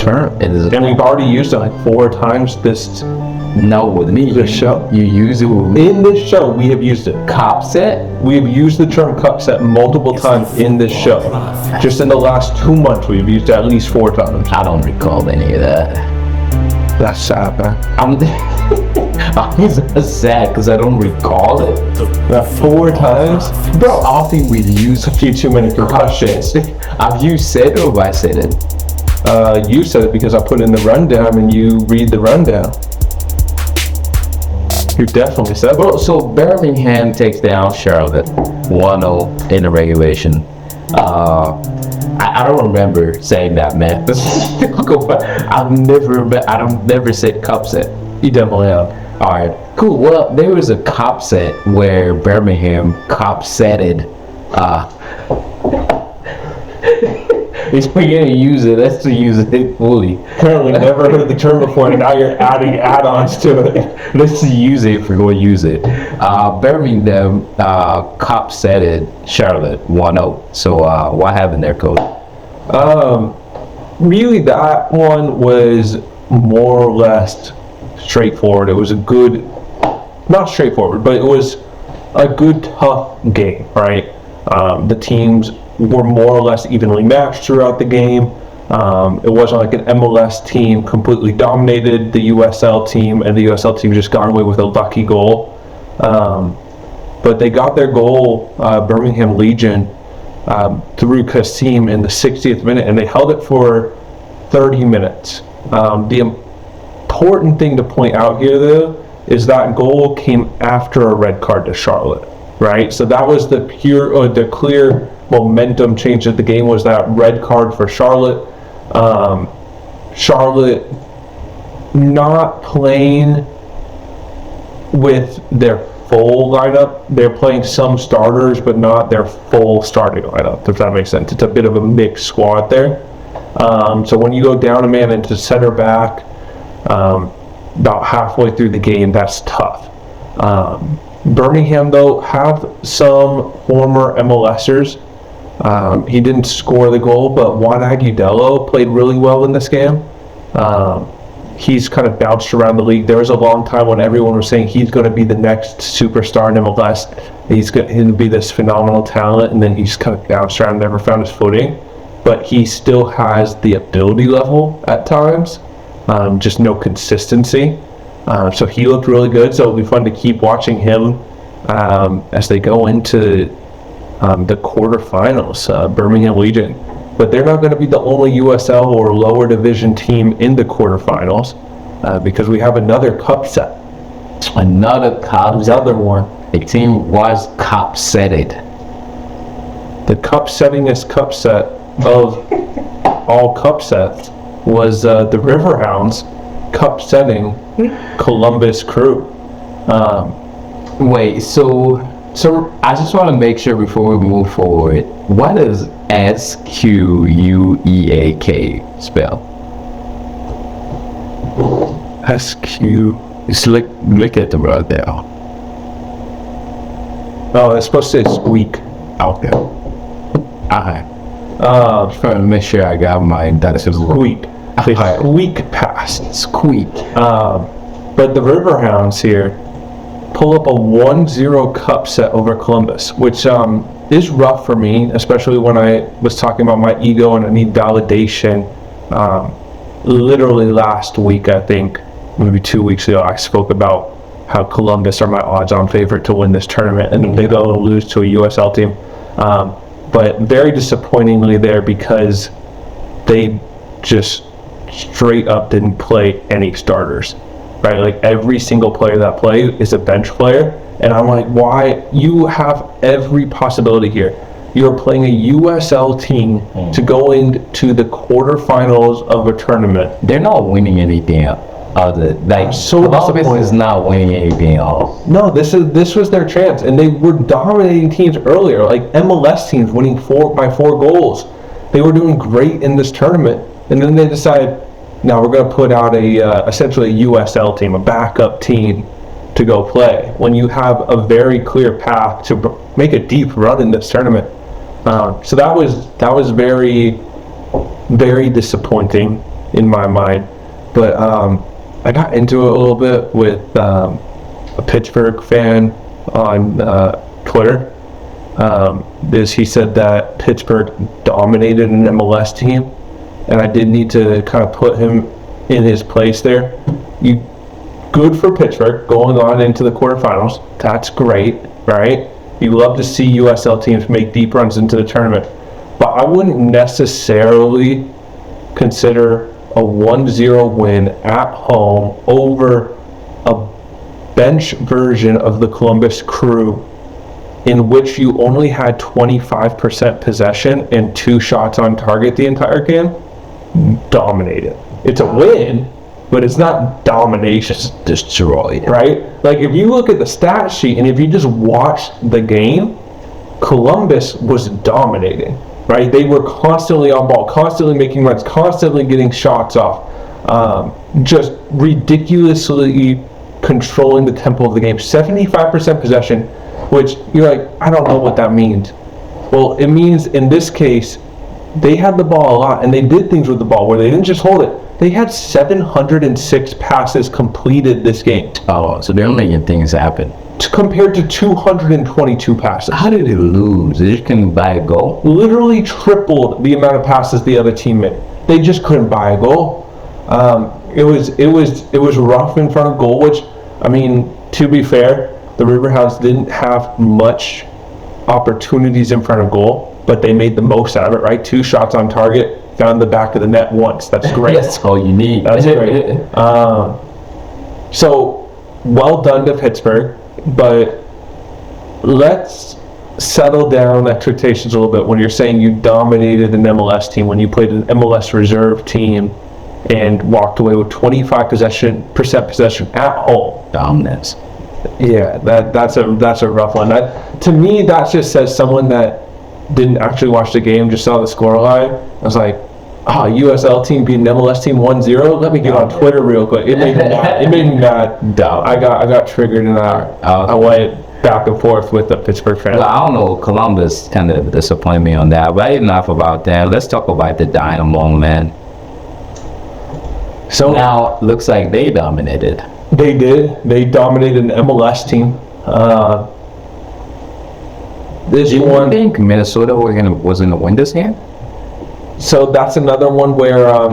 tournament. And we've already used it like 4 times this. No, with me, The show. You use it with me. In this show, we have used it. Cop set? We have used the term cup set multiple times in this show. Just in the last 2 months, we've used it at least 4 times. I don't recall any of that. That's sad, man. I'm sad because I don't recall it. 4 times? Bro, I don't think we use A few too many concussions. Have you said it or have I said it? You said it because I put in the rundown and you read the rundown. You definitely said Bro, so Birmingham takes down Charlotte 1-0 in the regulation. I don't remember saying that, man. I don't never said cup set. You definitely have. All right, cool. Well, there was a cop set where Birmingham cop setted. If we're gonna use it, let's use it fully. Apparently never heard the term before, and now you're adding add-ons to it. Let's use it if we're gonna use it. Birmingham cop setted Charlotte 1-0. So what happened there, Coach? Really, that one was more or less straightforward. It was a good, not straightforward, but it was a good, tough game, right? The teams were more or less evenly matched throughout the game. It wasn't like an MLS team completely dominated the USL team, and the USL team just got away with a lucky goal. But they got their goal, Birmingham Legion, through Kasim in the 60th minute, and they held it for 30 minutes. The important thing to point out here, though, is that goal came after a red card to Charlotte, right? So that was the clear momentum change of the game, was that red card for Charlotte. Charlotte not playing with their full lineup. They're playing some starters, but not their full starting lineup, if that makes sense. It's a bit of a mixed squad there. So when you go down a man into center back about halfway through the game, that's tough. Birmingham, though, have some former MLSers. He didn't score the goal, but Juan Agudelo played really well in this game. He's kind of bounced around the league. There was a long time when everyone was saying he's going to be the next superstar in MLS. He's going to be this phenomenal talent, and then he's kind of bounced around, never found his footing. But he still has the ability level at times, just no consistency. So he looked really good. So it'll be fun to keep watching him as they go into the quarterfinals, Birmingham Legion. But they're not going to be the only USL or lower division team in the quarterfinals, because we have another cup set. Another one. The team was cup setted. The cup settingest cup set of all cup sets was the Riverhounds cup setting Columbus Crew. Wait, so I just want to make sure before we move forward, what does SQUEAK spell? SQ. Just look at the right there. Oh, it's supposed to say squeak. Okay. Alright. Just trying to make sure I got my data. Squeak. Squeak past. Squeak. But the Riverhounds here pull up a 1-0 cup set over Columbus, which is rough for me, especially when I was talking about my ego and I need validation. Literally last week, I think, maybe 2 weeks ago, I spoke about how Columbus are my odds-on favorite to win this tournament, and they go lose to a USL team. But very disappointingly there, because they just straight up didn't play any starters. Right, like every single player that plays is a bench player, and I'm like, why? You have every possibility here. You're playing a USL team to go into the quarterfinals of a tournament. They're not winning anything other. Like, so Columbus is not winning anything else. No, this was their chance, and they were dominating teams earlier, like MLS teams winning by 4 goals. They were doing great in this tournament, and then they decided, now we're going to put out essentially a USL team, a backup team to go play, when you have a very clear path to make a deep run in this tournament. So that was very, very disappointing. in my mind. But I got into it a little bit with a Pittsburgh fan on Twitter. He said that Pittsburgh dominated an MLS team, and I did need to kind of put him in his place there. Good for Pittsburgh going on into the quarterfinals. That's great, right? You love to see USL teams make deep runs into the tournament, but I wouldn't necessarily consider a 1-0 win at home over a bench version of the Columbus Crew in which you only had 25% possession and 2 shots on target the entire game. Dominated. It's a win, but it's not domination. Destroyed. Right? Like, if you look at the stat sheet and if you just watch the game, Columbus was dominating. Right? They were constantly on ball, constantly making runs, constantly getting shots off. Just ridiculously controlling the tempo of the game. 75% possession, which you're like, I don't know what that means. Well, it means in this case, they had the ball a lot and they did things with the ball where they didn't just hold it. They had 706 passes completed this game. Oh, so they're making things happen. Compared to 222 passes. How did they lose? They just couldn't buy a goal? Literally tripled the amount of passes the other team made. They just couldn't buy a goal. It was rough in front of goal, which, I mean, to be fair, the Riverhounds didn't have much opportunities in front of goal, but they made the most out of it, right? 2 shots on target, found the back of the net once. That's great. That's all you need. That's great. So, well done to Pittsburgh, but let's settle down expectations a little bit when you're saying you dominated an MLS team, when you played an MLS reserve team and walked away with 25% possession at home. Dominance. Yeah, that's a rough one. To me, that just says someone that didn't actually watch the game, just saw the scoreline. I was like, USL team beating MLS team 1-0. Let me get on Twitter real quick. It made me mad. Dumb. I got triggered and I went back and forth with the Pittsburgh fans. Well, I don't know. Columbus kind of disappointed me on that, but enough about that. Let's talk about the Dynamo, man. So now looks like they dominated. They did. They dominated an MLS team. Do you think Minnesota was going to win this game? So that's another one where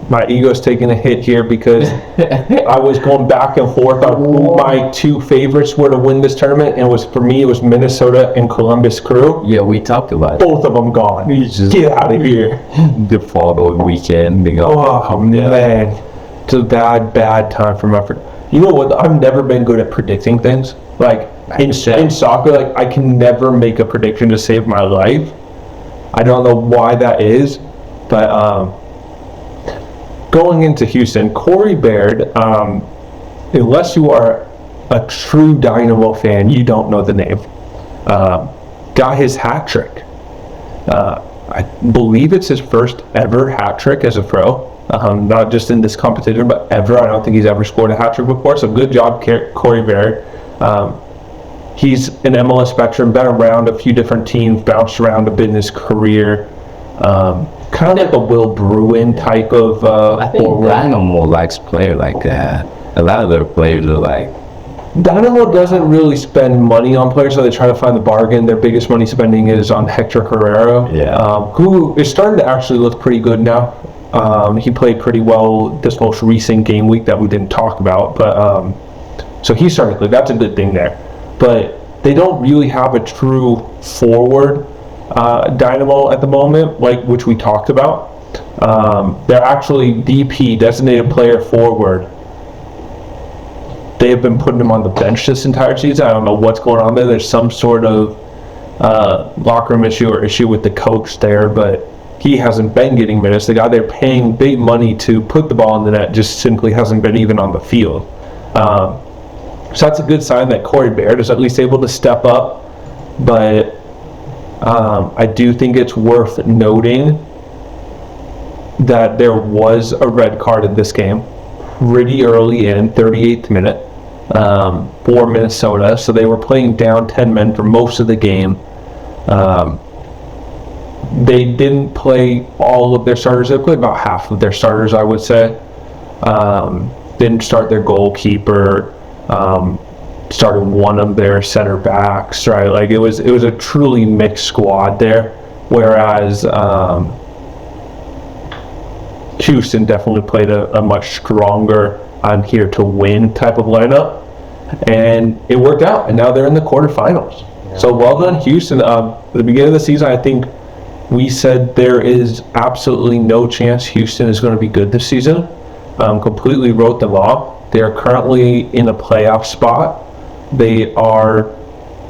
my ego's taking a hit here because I was going back and forth on who my 2 favorites were to win this tournament, and for me it was Minnesota and Columbus Crew. Yeah, we talked about it. Both of them gone. Get out of here. The following weekend, they go. Oh man, it's a bad time for my. You know what? I've never been good at predicting things. Like in soccer, like I can never make a prediction to save my life. I don't know why that is, but going into Houston, Corey Baird, unless you are a true Dynamo fan, you don't know the name. Got his hat trick. I believe it's his first ever hat trick as a pro. Not just in this competition, but ever. I don't think he's ever scored a hat trick before. So good job, Corey Baird. He's an MLS veteran, been around a few different teams, bounced around a bit in his career. Kind of like a Will Bruin type of I think forward. Dynamo likes players like that. A lot of their players are like. Dynamo doesn't really spend money on players, so they try to find the bargain. Their biggest money spending is on Hector Herrera, who is starting to actually look pretty good now. He played pretty well this most recent game week that we didn't talk about, but so he's starting to play. That's a good thing there. But they don't really have a true forward Dynamo at the moment, which we talked about. They're actually DP, designated player forward. They have been putting him on the bench this entire season. I don't know what's going on there. There's some sort of locker room issue or issue with the coach there, but he hasn't been getting minutes. The guy they're paying big money to put the ball in the net just simply hasn't been even on the field. So that's a good sign that Corey Baird is at least able to step up. But I do think it's worth noting that there was a red card in this game pretty early in, 38th minute, for Minnesota. So they were playing down 10 men for most of the game. They didn't play all of their starters. They played about half of their starters, I would say. Didn't start their goalkeeper. Started one of their center backs, right? Like it was a truly mixed squad there. Whereas Houston definitely played a much stronger, I'm here to win type of lineup, and it worked out. And now they're in the quarterfinals. Yeah. So well done, Houston. At the beginning of the season, I think we said there is absolutely no chance Houston is going to be good this season. Completely wrote them off. They are currently in a playoff spot. They are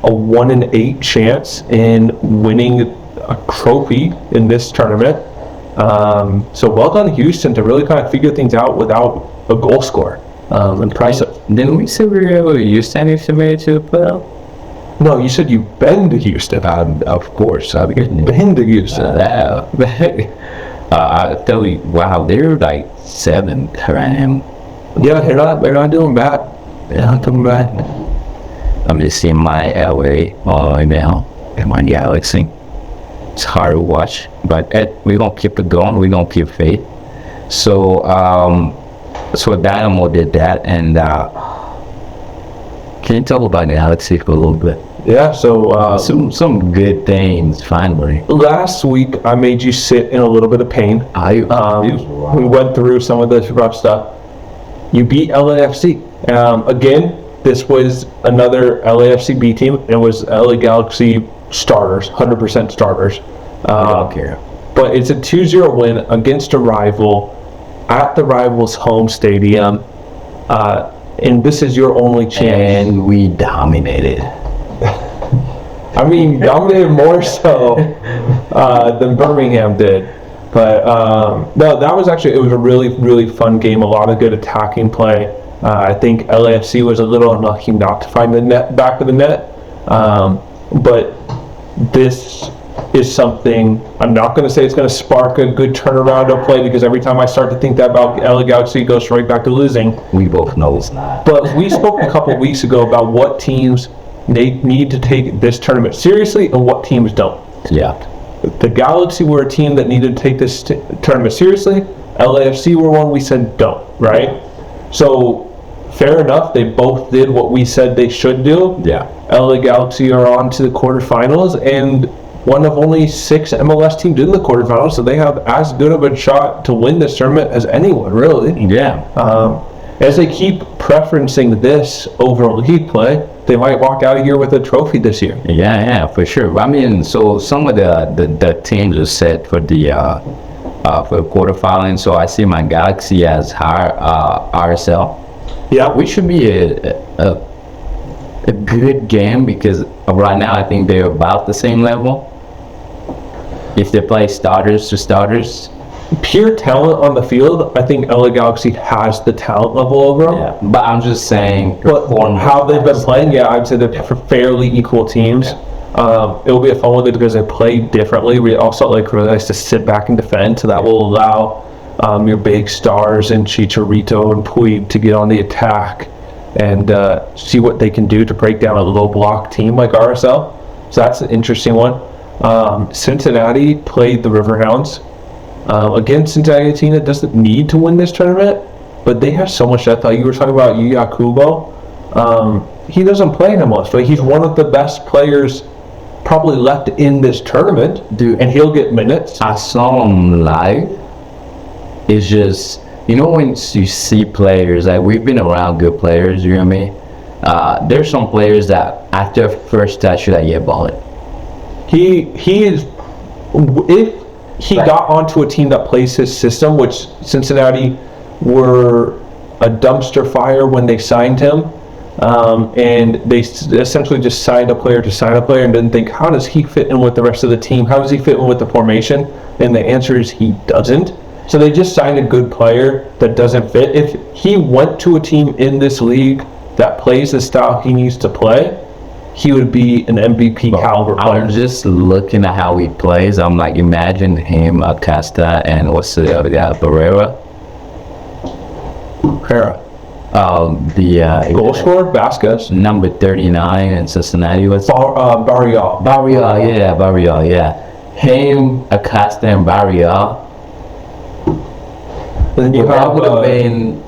a 1-in-8 chance in winning a trophy in this tournament. So well done, Houston, to really kind of figure things out without a goal scorer. Impressive. Didn't we say we were able to use Cincinnati to make it to the playoff? No, you said you've been to Houston. Of course, I've been to Houston. I tell you, wow, they're like 7th right now. Yeah, they're not doing bad. They're not doing bad. I'm just seeing my LA right now and my Galaxy. It's hard to watch, but we're gonna keep it going. We're gonna keep faith. So, so Dynamo did that, and can you tell about Galaxy for a little bit? Yeah. So some good things finally. Last week I made you sit in a little bit of pain. We went through some of the rough stuff. You beat LAFC. Again, this was another LAFC B team. It was LA Galaxy starters, 100% starters. I don't care. But it's a 2-0 win against a rival at the rival's home stadium. And this is your only chance. And we dominated. I mean, dominated more so than Birmingham did. But no, that was actually, it was a really, really fun game. A lot of good attacking play. I think LAFC was a little unlucky not to find the back of the net. But this is something, I'm not going to say it's going to spark a good turnaround of play, because every time I start to think that about LA Galaxy, it goes right back to losing. We both know it's not. But we spoke a couple of weeks ago about what teams they need to take this tournament seriously and what teams don't. Yeah. The Galaxy were a team that needed to take this tournament seriously. LAFC were one we said don't, right? So fair enough, they both did what we said they should do. Yeah. LA Galaxy are on to the quarterfinals, and one of only 6 MLS teams in the quarterfinals, so they have as good of a shot to win this tournament as anyone, really. Yeah. As they keep preferencing this over league play, they might walk out of here with a trophy this year. Yeah, for sure. I mean, so some of the teams are set for the quarterfinals. So I see my Galaxy as RSL. Yeah, which should be a good game, because right now I think they're about the same level. If they play starters to starters. Pure talent on the field, I think LA Galaxy has the talent level over them. Yeah, but I'm just saying. But how they've been playing, yeah, I'd say they're fairly equal teams. Yeah. It'll be a fun one because they play differently. We also really nice to sit back and defend, so that will allow your big stars and Chicharito and Puig to get on the attack and see what they can do to break down a low block team like RSL. So that's an interesting one. Cincinnati played the Riverhounds. Again, Cincinnati, a team that doesn't need to win this tournament, but they have so much depth. You were talking about Yuya Kubo. He doesn't play in MLS, but he's one of the best players probably left in this tournament, dude, and he'll get minutes. I saw him live. It's just, you know, when you see players, like we've been around good players, you know what I mean? There's some players that after first touch, you're like, yeah, ball it. He is, if he got onto a team that plays his system, which Cincinnati were a dumpster fire when they signed him, and they essentially just signed a player to sign a player and didn't think, how does he fit in with the rest of the team? How does he fit in with the formation? And the answer is he doesn't. So they just signed a good player that doesn't fit. If he went to a team in this league that plays the style he needs to play, he would be an MVP caliber player. I'm just looking at how he plays. I'm like, imagine him, Acosta, and what's the other guy, Barrera. The goal scorer, Vasquez. Number 39 in Cincinnati was Barrial. Barrial, yeah. him, Acosta, and Barrial. Then you That have would have been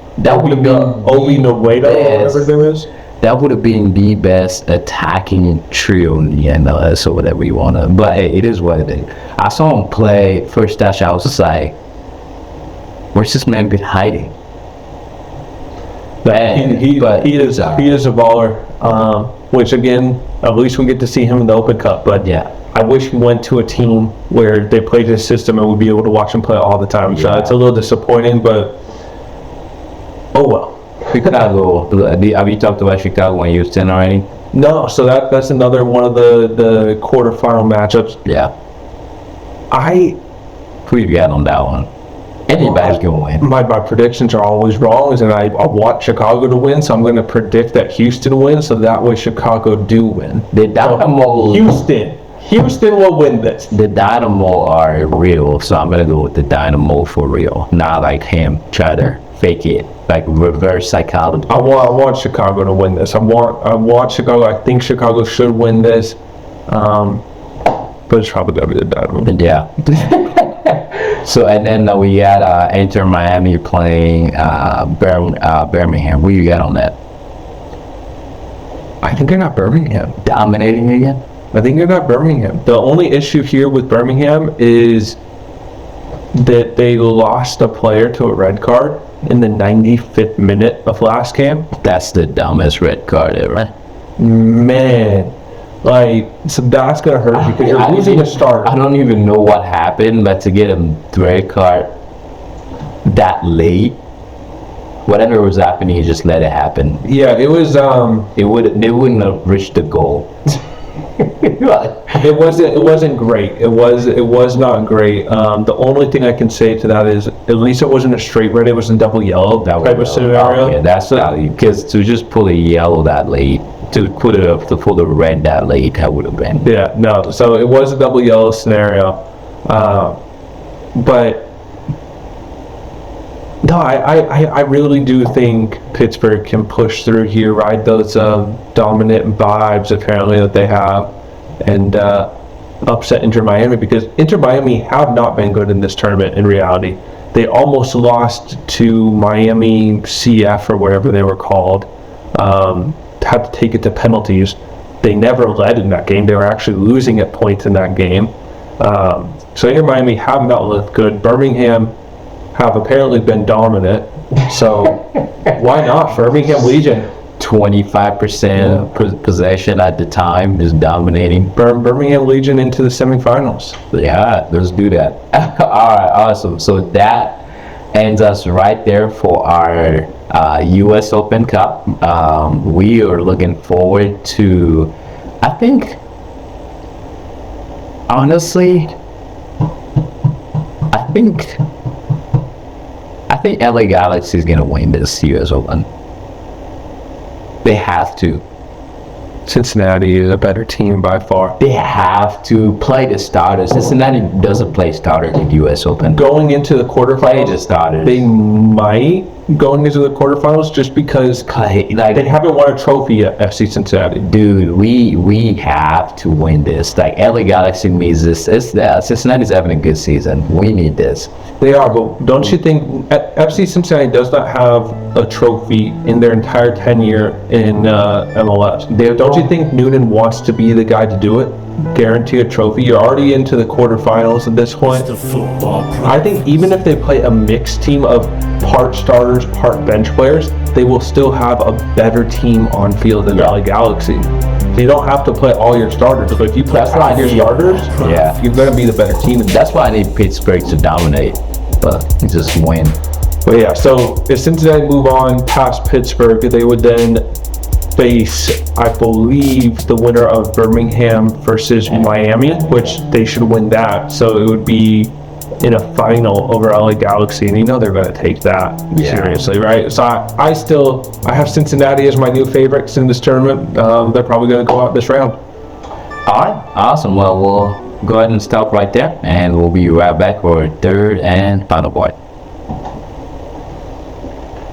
Obi Noeda, whatever his name is. that would have been the best attacking trio in the MLS or whatever you want to. But hey, it is what it is. I saw him play first touch. I was just like, where's this man been hiding? But He is a baller. Which again, at least we get to see him in the Open Cup. But yeah. I wish he went to a team where they played his system and would be able to watch him play all the time. So Yeah. it's a little disappointing, but oh well. Chicago. Have you talked about Chicago when you was 10 already? No, so that's another one of the quarterfinal matchups. Yeah. Who you got on that one? Anybody's gonna win. My predictions are always wrong, and I want Chicago to win, so I'm going to predict that Houston wins, so that way Chicago do win. The Dynamo. Houston will win this. The Dynamo are real, so I'm gonna go with the Dynamo for real. Not like him try to fake it, like reverse psychology. I want Chicago to win this. I want Chicago. I think Chicago should win this, but it's probably gonna be the Dynamo. Yeah. So and then we got Inter Miami playing Birmingham. Who you got on that? I think they're not Birmingham. Dominating again? I think they're not Birmingham. The only issue here with Birmingham is that they lost a player to a red card in the 95th minute of last game. That's the dumbest red card ever. Man, so that's gonna hurt because you're losing a starter. I don't even know what happened, but to get a red card that late, whatever was happening, he just let it happen. Yeah, it was. They wouldn't have reached the goal. It wasn't great. It was not great. The only thing I can say to that is at least it wasn't a straight red. It was a double yellow type of scenario. Okay, that's because to just pull a yellow that late, to pull the red that late, that would have been. Yeah, no. So it was a double yellow scenario, but no, I really do think Pittsburgh can push through here, ride those dominant vibes apparently that they have, and upset Inter Miami, because Inter Miami have not been good in this tournament in reality. They almost lost to Miami CF or wherever they were called. Had to take it to penalties. They never led in that game. They were actually losing at points in that game. So Inter Miami have not looked good. Birmingham have apparently been dominant. So why not? Birmingham Legion. 25% possession at the time is dominating. Birmingham Legion into the semifinals. Yeah, let's do that. All right, awesome. So that ends us right there for our U.S. Open Cup. We are looking forward to, I think, honestly, I think LA Galaxy is going to win this U.S. Open. They have to. Cincinnati is a better team by far. They have to play the starters. Cincinnati doesn't play starters in the U.S. Open. Going into the quarterfinals, The starters. they might going into the quarterfinals just because Like, they haven't won a trophy yet, FC Cincinnati. dude, we have to win this. Like, LA Galaxy needs this. Cincinnati's having a good season. We need this. They are, but don't you think FC Cincinnati does not have a trophy in their entire tenure in MLS? Don't you think Noonan wants to be the guy to do it? Guarantee a trophy. You're already into the quarterfinals at this point. I think even if they play a mixed team of part starters, part bench players, they will still have a better team on field than LA Galaxy. So you don't have to play all your starters, but if you play all your starters, you're going to be the better team. That's why I need Pittsburgh to dominate, but just win. But yeah, so if Cincinnati move on past Pittsburgh, they would then face, I believe, the winner of Birmingham versus Miami, which they should win that. So it would be in a final over LA Galaxy, and you know they're going to take that seriously, right? So I have Cincinnati as my new favorites in this tournament. They're probably going to go out this round. All right, awesome. Well, we'll go ahead and stop right there, and we'll be right back for our third and final part.